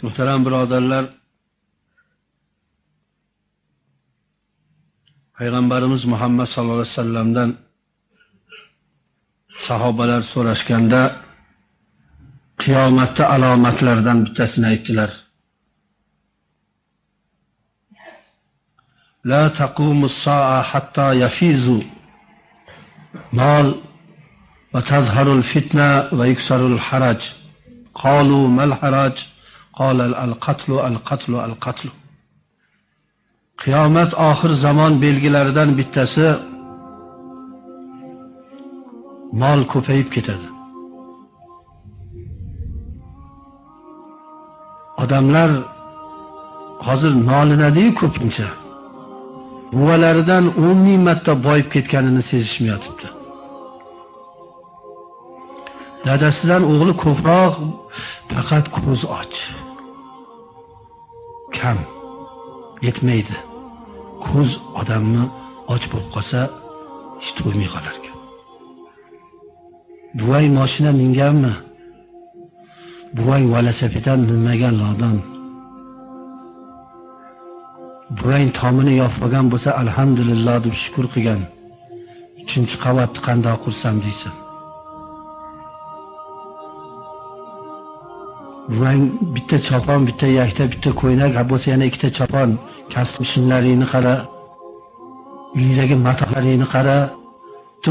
Muhtaram birodarlar, Payg'ambarimiz Muhammad sallallohu alayhi vasallamdan sahobalar so'rashganda qiyomatda alomatlaridan bittasini aytdilar. La taqumus sa'a hatta yafizu mal va tazharul fitna va yuksarul haraj. Qalu mal haraj? Qala al-qatlu al-qatlu al-qatlu. Qiyomat oxir zamon belgilaridan bittasi mol ko'payib ketadi. Odamlar hozir nolinadi-yu ko'pincha. Buvalaridan 10 ming marta boyib ketganini sezishmayapti. Dadasidan o'g'li ko'proq, faqat ko'z och. Kam yetmaydi. Ko'z odamni och bo'lib qolsa, hech to'ymay qolar ekan. Buvay mashina minganmi? Buvay velosipeddan minmagan lodon. Buvay tomini yopmagan bo'lsa, alhamdulillah deb shukr qilgan. 3-qavatni qanday qursam deysan. Buvay bitta chopon, bitta yakta, bitta ko'ynak, bo'lsa yana ikkita chopon, kasb ishinlaringni qara, uyingdagi matohlaringni qara,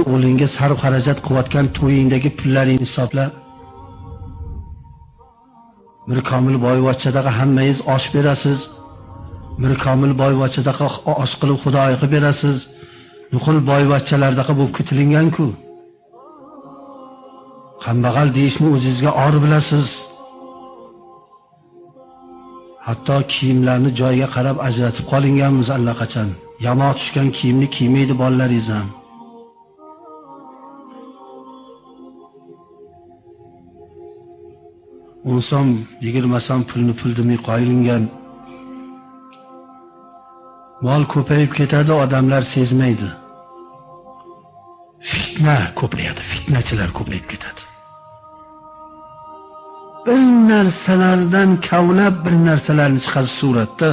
o'g'lingga sarf xarajat qilayotgan to'yingdagi pullaringni hisobla. Bir komil boyvachchadaga hammangiz osh berasiz. Bir komil boyvachchadaga osh qilib xudoyiga berasiz. Nuqul boyvachchalardaqa bo'lib ketilingan-ku. Kambag'al deyishni o'zingizga or bilasiz. Hatto kiyimlarni joyiga qarab ajratib qolinganmiz allaqachon. Yamoq tushgan kiyimni kiymaydi bolalaringiz ham. Unsom 20 so'm pulni pul demay qo'yilgan. Mol ko'payib ketadi, odamlar sezmaydi. Fitna ko'payadi, fitnachilar ko'payib ketadi. Bir narsalardan kavlab bir narsalarni chiqarish suratda.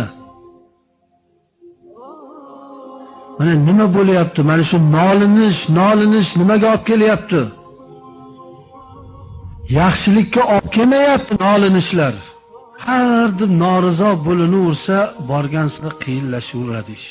Mana nima bo'lyapti? Mana shu nolinish nimaga olib kelyapti? Yaxshilikka olib kelmayapti nolinishlar. Har bir norizo bo'linaversa, borgan sira qiyinlashaveradi ish.